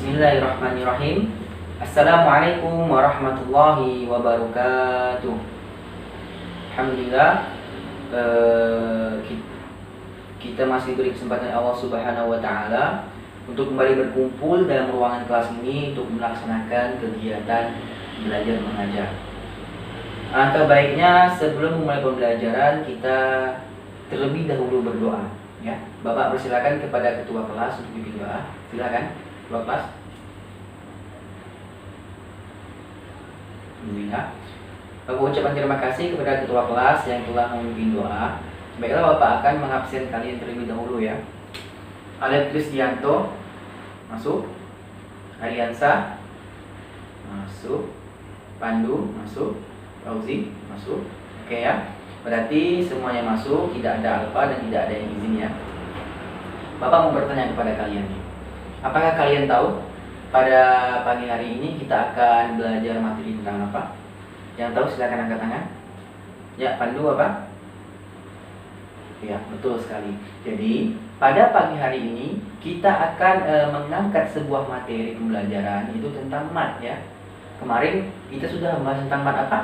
Bismillahirrahmanirrahim. Assalamualaikum warahmatullahi wabarakatuh. Alhamdulillah, kita masih diberi kesempatan Allah Subhanahu wa taala untuk kembali berkumpul dalam ruangan kelas ini untuk melaksanakan kegiatan belajar mengajar. Alangkah baiknya sebelum memulai pembelajaran kita terlebih dahulu berdoa, ya. Bapak persilakan kepada ketua kelas untuk bimbing doa. Silakan. Ketua kelas. Alhamdulillah. Bapak ucapkan terima kasih kepada ketua kelas yang telah memimpin doa. Baiklah, Bapak akan mengabsen kalian terlebih dahulu, ya. Alif Kristianto masuk. Ariansa masuk. Pandu masuk. Fauzi masuk. Oke, ya. Berarti semuanya masuk, tidak ada alfa dan tidak ada yang izin, ya. Bapak mau bertanya kepada kalian nih. Apakah kalian tahu pada pagi hari ini kita akan belajar materi tentang apa? Yang tahu silakan angkat tangan. Ya, Pandu apa? Ya, betul sekali. Jadi, pada pagi hari ini kita akan mengangkat sebuah materi pembelajaran itu tentang mat, ya. Kemarin kita sudah membahas tentang mat apa?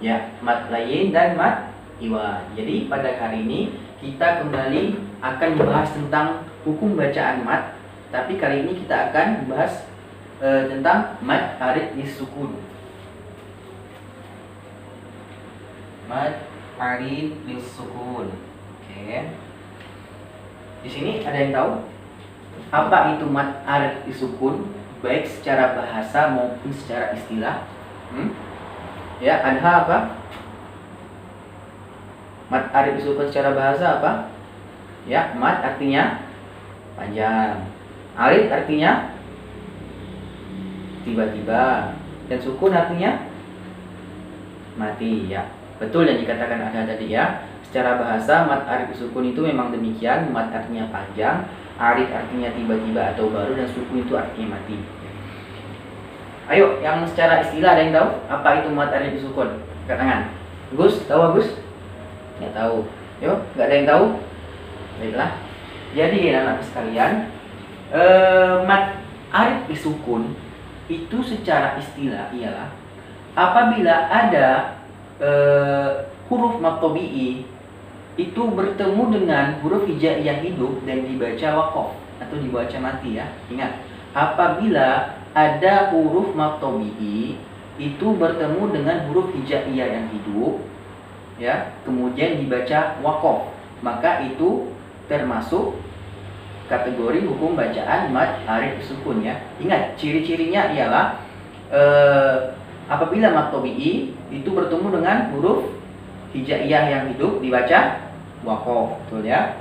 Ya, mat lain dan mat iwa. Jadi, pada hari ini kita kembali akan membahas tentang hukum bacaan mat. Tapi kali ini kita akan membahas tentang mat arid lisukun. Mat arid lisukun. Oke. Di sini ada yang tahu apa itu mat arid lisukun, baik secara bahasa maupun secara istilah? Ya, ada apa? Mat arid lisukun secara bahasa apa? Ya, mat artinya panjang. Arid artinya tiba-tiba, dan sukun artinya mati, ya. Betul yang dikatakan ada tadi, ya. Secara bahasa mat arid sukun itu memang demikian. Mat artinya panjang, arid artinya tiba-tiba atau baru, dan sukun itu artinya mati. Ayo, yang secara istilah ada yang tahu apa itu mat arid sukun? Angkat tangan. Gus, tahu Gus? Nggak tahu. Yuk, nggak ada yang tahu? Baiklah. Jadi anak-anak sekalian, mat arid bisukun itu secara istilah ialah apabila ada huruf mat tabi'i itu bertemu dengan huruf hijaiyah hidup dan dibaca waqaf atau dibaca mati, ya. Ingat, apabila ada huruf mat tabi'i itu bertemu dengan huruf hijaiyah yang hidup, ya, kemudian dibaca waqaf, maka itu termasuk kategori hukum bacaan mat arid sukun, ya. Ingat, ciri-cirinya ialah apabila mat tabi'i itu bertemu dengan huruf hijaiyah yang hidup dibaca waqaf, betul, ya.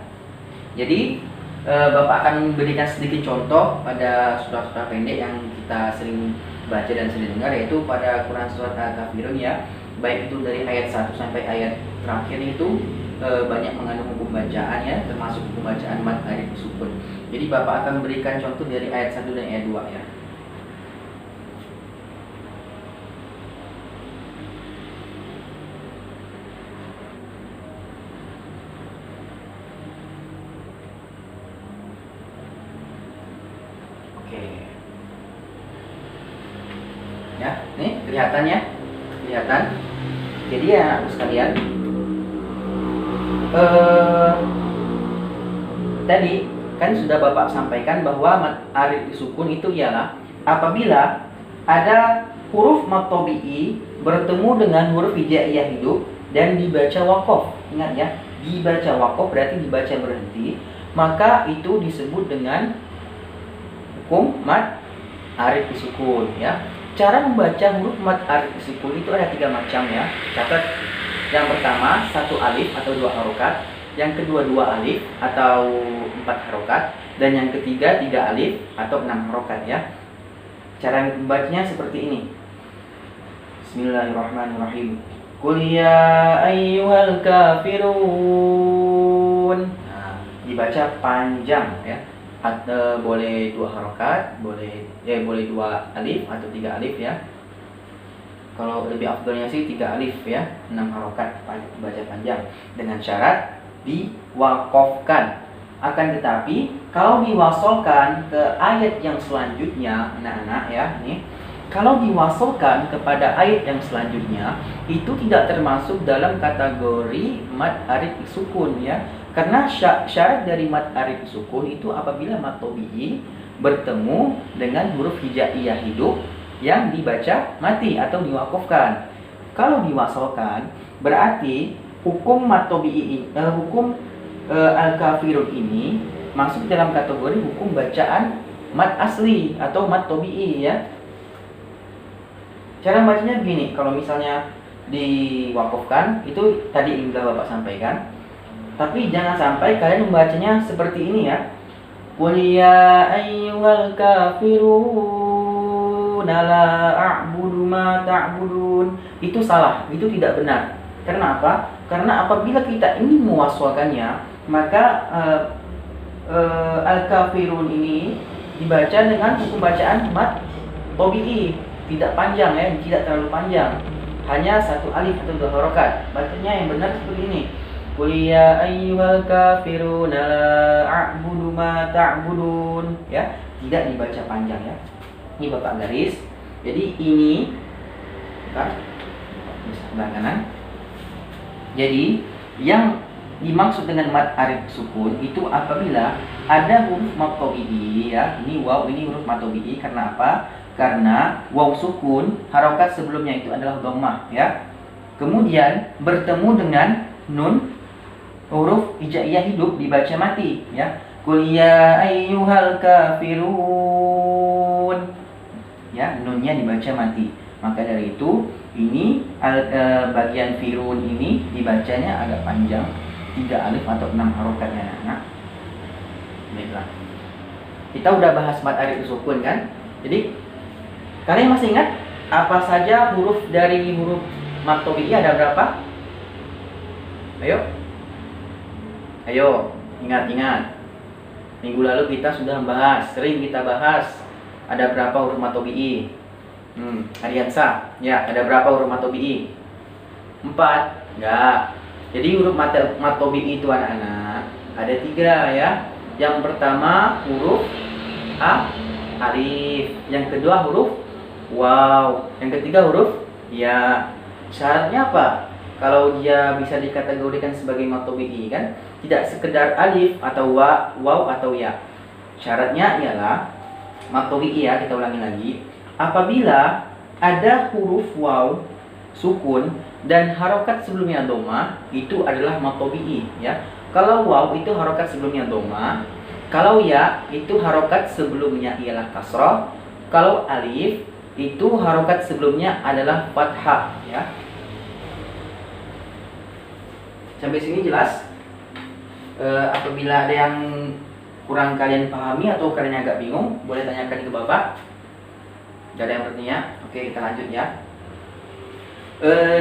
Jadi Bapak akan memberikan sedikit contoh pada surah-surah pendek yang kita sering baca dan sering dengar, yaitu pada Quran surat Al-Kafirun, ya. Baik itu dari ayat 1 sampai ayat terakhir itu banyak mengandung hukum bacaan, ya, termasuk hukum bacaan mat arid sukun. Jadi Bapak akan memberikan contoh dari ayat 1 dan ayat 2, ya. Oke. Ya, nih kelihatannya. Kelihatan. Jadi ya sekalian, tadi kan sudah Bapak sampaikan bahwa mat arid sukun itu ialah apabila ada huruf mat tabi'i bertemu dengan huruf hijaiyah hidup dan dibaca waqaf. Ingat, ya, dibaca waqaf berarti dibaca berhenti, maka itu disebut dengan hukum mat arid sukun, ya. Cara membaca huruf mat arid sukun itu ada 3 macam, ya. Catat. Yang pertama 1 alif atau 2 harokat, yang kedua 2 alif atau 4 harokat, dan yang ketiga 3 alif atau 6 harokat, ya. Cara membacanya seperti ini. Bismillahirrahmanirrahim. Qul ya ayyuhal kafirun. Nah, dibaca panjang, ya. Boleh 2 harokat, boleh 2 alif atau 3 alif, ya. Kalau lebih afdolnya sih 3 alif, ya, 6 harokat, baca panjang, dengan syarat diwakofkan. Akan tetapi Kalau diwasolkan ke ayat yang selanjutnya, anak-anak ya, nih. Kalau diwasolkan kepada ayat yang selanjutnya, itu tidak termasuk dalam kategori mad arid sukun ya. Karena syarat dari mad arid sukun itu apabila mad tabi'i bertemu dengan huruf hijaiyah hidup yang dibaca mati atau diwakafkan. Kalau diwasolkan, berarti hukum mad tabi'i hukum al-kafirun ini masuk dalam kategori hukum bacaan mad asli atau mad tabi'i ya. Cara bacanya begini, kalau misalnya diwakafkan, itu tadi yang telah Bapak sampaikan. Tapi jangan sampai kalian membacanya seperti ini ya. Qul ya ayyuhal kafirun la a'budu ma ta'budun. Itu salah, itu tidak benar. Karena apa? Karena apabila kita ingin mewaswakannya, maka al-kafirun ini dibaca dengan hukum bacaan mad tabi'i. Tidak panjang ya, tidak terlalu panjang. Hanya satu alif atau dua harokat. Bacanya yang benar seperti ini. Qul ya ayyuhal kafirun la a'budu ma ta'budun. Ya, tidak dibaca panjang ya. Ini Bapak garis. Jadi ini sebelah kanan. Jadi yang dimaksud dengan mad arid sukun itu apabila ada huruf mad tabi'i ya. Ini waw, ini huruf mad tabi'i. Karena apa? Karena waw sukun harokat sebelumnya itu adalah dhammah ya. Kemudian bertemu dengan nun huruf hijaiyah hidup dibaca mati ya. Qul ya ayyuhal kafirun. Ya, nunnya dibaca mati. Maka dari itu ini bagian firun ini dibacanya agak panjang, 3 alif atau 6 harokatnya anak. Baiklah. Kita udah bahas mad arid sukun kan? Jadi kalian masih ingat apa saja huruf dari huruf mad tabi'i ada berapa? Ayo, ingat-ingat. Minggu lalu kita sudah membahas, sering kita bahas ada berapa huruf mad tabi'i. Ariansa, ya, ada berapa huruf mad tabi'i? 4. Enggak. Jadi huruf mad tabi'i itu anak-anak ada 3 ya. Yang pertama huruf alif, yang kedua huruf waw, yang ketiga huruf ya. Syaratnya apa? Kalau dia bisa dikategorikan sebagai mad tabi'i kan tidak sekedar alif atau waw atau ya. Syaratnya ialah mad tabi'i ya, kita ulangi lagi. Apabila ada huruf waw sukun dan harokat sebelumnya dhammah, itu adalah mad tabi'i ya. Kalau waw itu harokat sebelumnya dhammah, kalau ya itu harokat sebelumnya ialah kasrah, kalau alif itu harokat sebelumnya adalah fathah ya. Sampai sini jelas? Apabila ada yang kurang kalian pahami atau kalian agak bingung, boleh tanyakan ke Bapak. Gak ada yang bertanya? Oke, kita lanjut ya.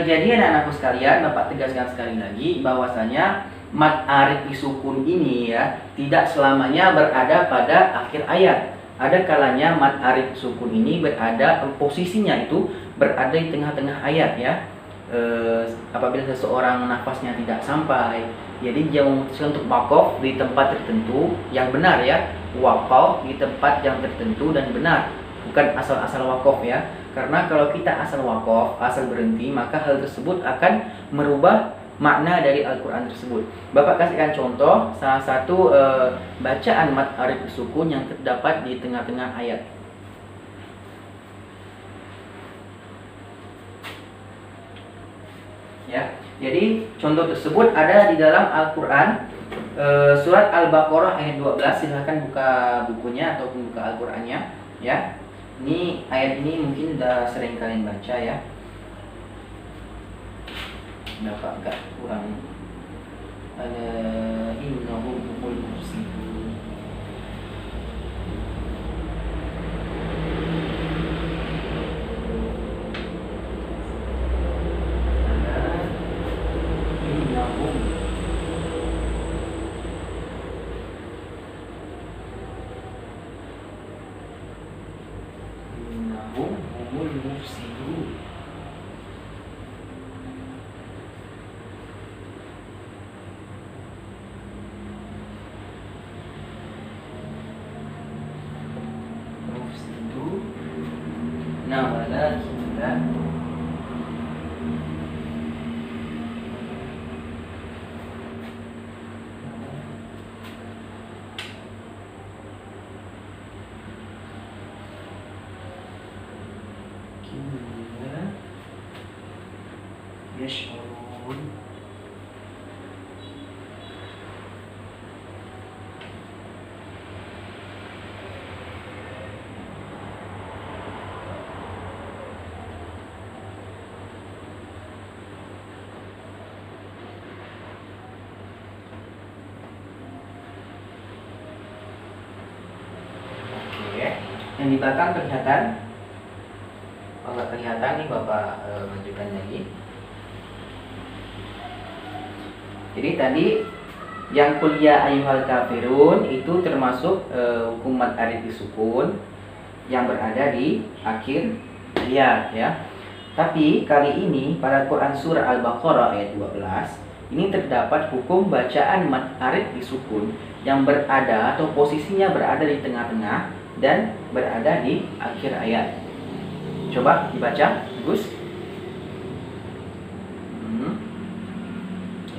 Jadi anak-anakku sekalian, Bapak tegaskan sekali lagi bahwasanya mad arid sukun ini ya tidak selamanya berada pada akhir ayat. Ada kalanya mad arid sukun ini berada, posisinya itu berada di tengah-tengah ayat ya. Apabila seseorang nafasnya tidak sampai, jadi dia memutuskan untuk wakaf di tempat tertentu yang benar ya, wakaf di tempat yang tertentu dan benar, bukan asal-asal wakaf ya. Karena kalau kita asal wakaf, asal berhenti, maka hal tersebut akan merubah makna dari Al-Quran tersebut. Bapak kasihkan contoh salah satu bacaan mad arid sukun yang terdapat di tengah-tengah ayat. Ya, jadi contoh tersebut ada di dalam Al-Quran, surat Al-Baqarah ayat 12. Silahkan buka bukunya ataupun buka Al-Qurannya ya. Ini ayat ini mungkin sudah sering kalian baca ya. Bapak agak kurang. Ala innahum humul mufsidun. Ala innahum humul mufsidun. walakinna. Yash'urun. Yang di belakang kelihatan? Kalau nggak kelihatan nih Bapak majukan lagi. Jadi tadi yang kuliah ayyuhal kafirun itu termasuk hukum mad arif disukun yang berada di akhir ayat ya. Tapi kali ini pada Quran surah Al-Baqarah ayat 12 ini terdapat hukum bacaan mad arif disukun yang berada atau posisinya berada di tengah-tengah dan berada di akhir ayat. Coba dibaca, Gus.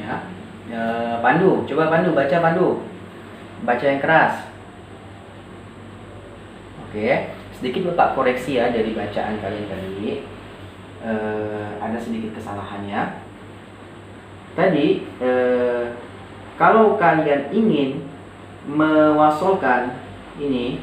Ya. Pandu, coba Pandu, baca Pandu. Baca yang keras. Oke, sedikit Bapak koreksi ya dari bacaan kalian tadi. Ada sedikit kesalahannya. Tadi kalau kalian ingin mewasolkan ini,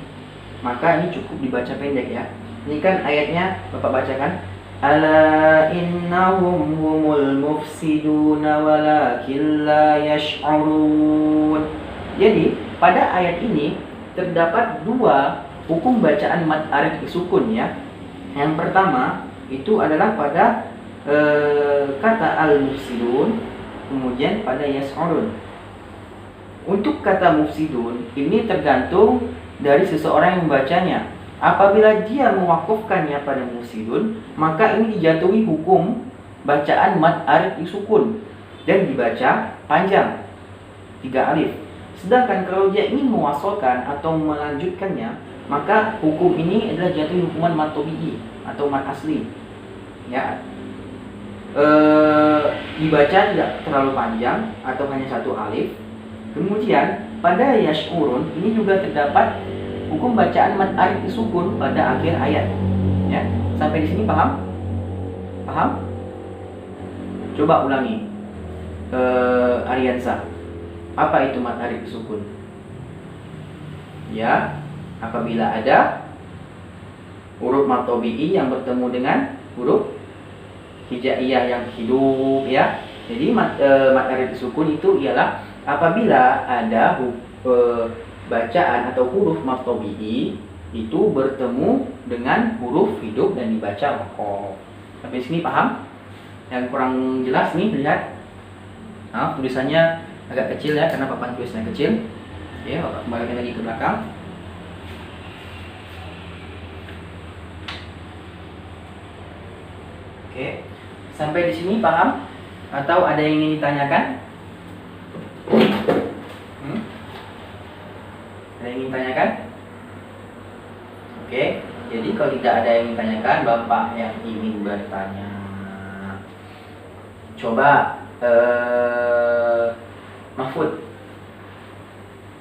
maka ini cukup dibaca pendek ya. Ini kan ayatnya Bapak bacakan. Ala innahum humul mufsiduna walakin la yash'urun. Jadi pada ayat ini terdapat dua hukum bacaan mad arif disukun ya. Yang pertama itu adalah pada kata al-mufsidun, kemudian pada yash'urun. Untuk kata mufsidun ini tergantung dari seseorang yang membacanya. Apabila dia mewakufkannya pada mufsidun, maka ini dijatuhi hukum bacaan mad arif disukun dan dibaca panjang 3 alif. Sedangkan kalau dia ingin mewasolkan atau melanjutkannya, maka hukum ini adalah jatuhi hukuman mad tabi'i atau mad asli. Ya. Dibaca tidak terlalu panjang atau hanya 1 alif. Kemudian pada yash'urun ini juga terdapat hukum bacaan mad arif disukun pada akhir ayat. Ya, sampai di sini paham? Paham? Coba ulangi. Ariansa. Apa itu mad arif disukun? Ya, apabila ada huruf mad tabi'i yang bertemu dengan huruf hijaiyah yang hidup ya. Jadi mad arif disukun itu ialah apabila ada bacaan atau huruf mad tabi'i itu bertemu dengan huruf hidup dan dibaca waqaf. Sampai sini paham? Yang kurang jelas nih lihat. Nah, tulisannya agak kecil ya karena papan tulisnya kecil. Oke, Bapak kembalikan lagi ke belakang. Oke. Sampai di sini paham? Atau ada yang ingin ditanyakan? Ada yang ingin tanyakan? Oke, jadi kalau tidak ada yang ingin tanyakan, Bapak yang ingin bertanya, coba Mahfud,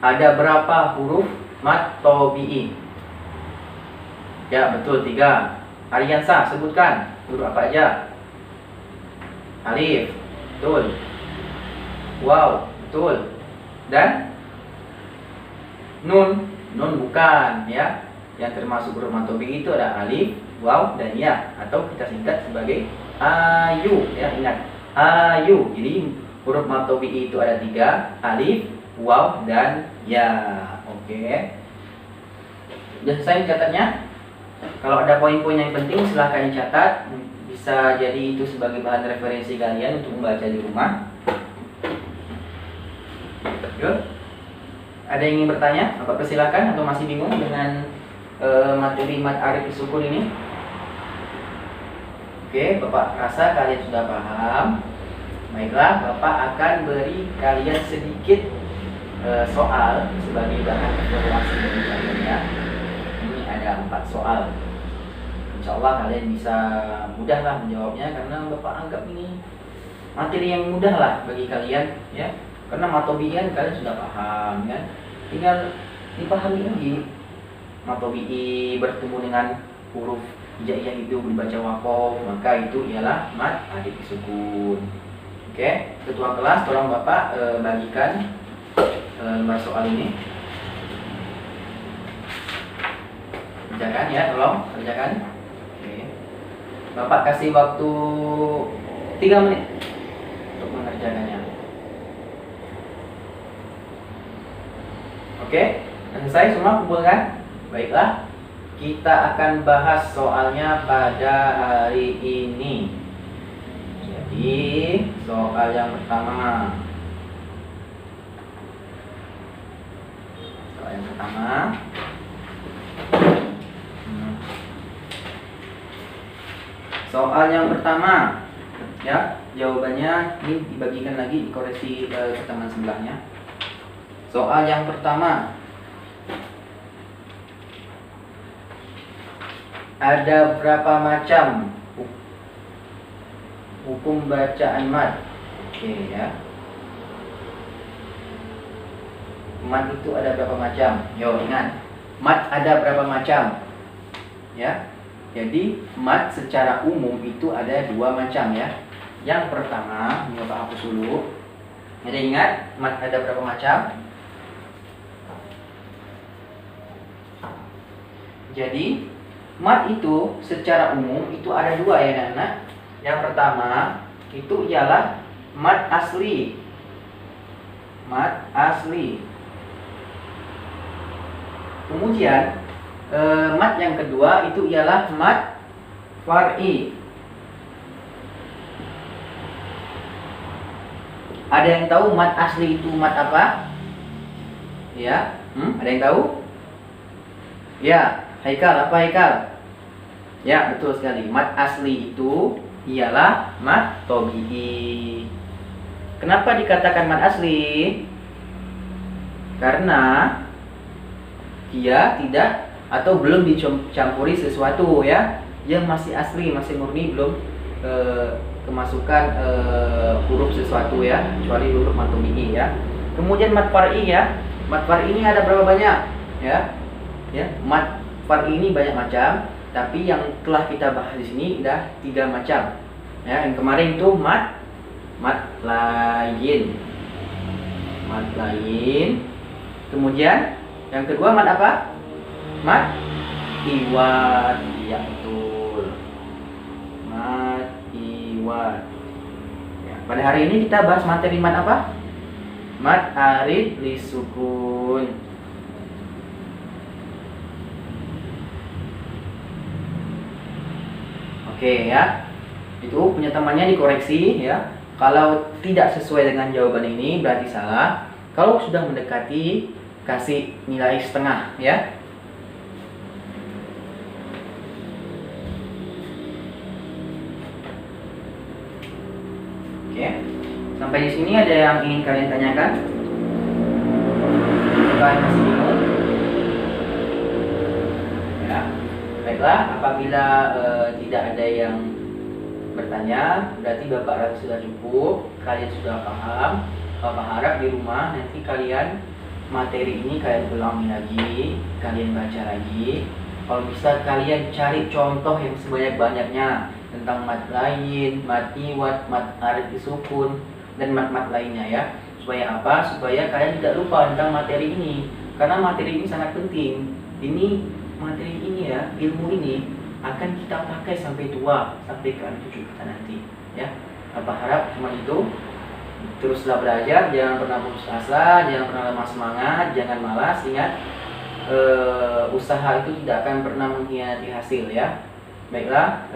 ada berapa huruf mad tabi'i? Ya betul 3. Ariansa sebutkan huruf apa aja? Alif, betul. Waw, betul. Dan nun bukan ya. Yang termasuk huruf mad tabi'i itu ada alif, waw dan ya, atau kita singkat sebagai ayu ya, ingat ayu. Jadi huruf mad tabi'i itu ada 3, alif, waw dan ya. Oke. Sudah selesai catatnya? Kalau ada poin-poin yang penting silahkan dicatat. Bisa jadi itu sebagai bahan referensi kalian untuk membaca di rumah. Yuk. Ada yang ingin bertanya? Bapak persilakan, atau masih bingung dengan materi mad arif disukun ini? Oke, Bapak rasa kalian sudah paham. Baiklah, Bapak akan beri kalian sedikit soal sebagai bahan evaluasi dari kalian ya. Ini ada 4 soal. insya Allah kalian bisa mudah lah menjawabnya, karena Bapak anggap ini materi yang mudah lah bagi kalian ya, karena matobi'in kalian sudah paham kan, tinggal dipahami lagi. Matobi'i bertemu dengan huruf hijaiyah itu dibaca wakof, maka itu ialah mad arid sukun. Oke, ketua kelas tolong Bapak bagikan lembar soal ini. Kerjakan ya, tolong kerjakan. Oke. Bapak kasih waktu 3 menit untuk mengerjakannya. Oke, selesai semua, kumpulkan. Baiklah, kita akan bahas soalnya pada hari ini. Jadi, soal yang pertama. Soal yang pertama. Soal yang pertama, ya, jawabannya ini dibagikan lagi, dikoreksi ke teman sebelahnya. Soal yang pertama, ada berapa macam hukum bacaan mad? Oke ya, mad itu ada berapa macam? Yo, ingat, mad ada berapa macam? Ya. Jadi mad secara umum itu ada 2 macam ya. Yang pertama, ini Bapak hapus dulu. Jadi ingat, mad ada berapa macam? Jadi mad itu secara umum itu ada 2 ya anak-anak. Yang pertama itu ialah mad asli. Mad asli. Kemudian mad yang kedua itu ialah mad far'i. Ada yang tahu mad asli itu mad apa? Ya, ada yang tahu? Ya, Haikal, apa Haikal? Ya, betul sekali. Mad asli itu ialah mad tobi'i. Kenapa dikatakan mad asli? Karena dia tidak atau belum dicampuri sesuatu ya, dia masih asli, masih murni, belum kemasukan huruf sesuatu ya, kecuali huruf matobi'i ya. Kemudian mad far'i ya, mad far'i ini ada berapa banyak ya? Ya, mad far'i ini banyak macam, tapi yang telah kita bahas di sini udah 3 macam ya. Yang kemarin itu mad lain, mad lain. Kemudian yang kedua mad apa? Mad iwad. Ya betul, mad iwad ya. Pada hari ini kita bahas materi mad apa? Mad arid lisukun. Oke ya, itu punya temannya dikoreksi ya. Kalau tidak sesuai dengan jawaban ini berarti salah. Kalau sudah mendekati, kasih nilai setengah ya. Oke, sampai di sini ada yang ingin kalian tanyakan? Kalian masih bingung? Ya, baiklah. Apabila tidak ada yang bertanya, berarti Bapak rasa sudah cukup. Kalian sudah paham. Bapak harap di rumah nanti kalian materi ini kalian ulangi lagi, kalian baca lagi. Kalau bisa kalian cari contoh yang sebanyak-banyaknya tentang mad lain, mad iwad, mad arid sukun, dan mad-mad lainnya ya. Supaya apa? Supaya kalian tidak lupa tentang materi ini. Karena materi ini sangat penting. Ini materi ini ya, ilmu ini akan kita pakai sampai tua, sampai ke anak cucu kita nanti ya. Apa harap cuma itu. Teruslah belajar, jangan pernah putus asa, jangan pernah lemah semangat, jangan malas. Ingat, usaha itu tidak akan pernah mengkhianati hasil ya. Baiklah,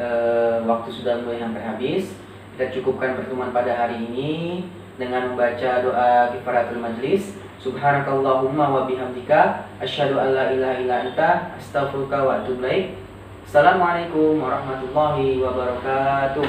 waktu sudah mulai hampir habis. Kita cukupkan pertemuan pada hari ini dengan membaca doa kifaratul majlis. Subhanakallahumma wa bihamdika asyhadu an la ilaha illa anta astaghfiruka wa atubu ilaik. Assalamualaikum warahmatullahi wabarakatuh.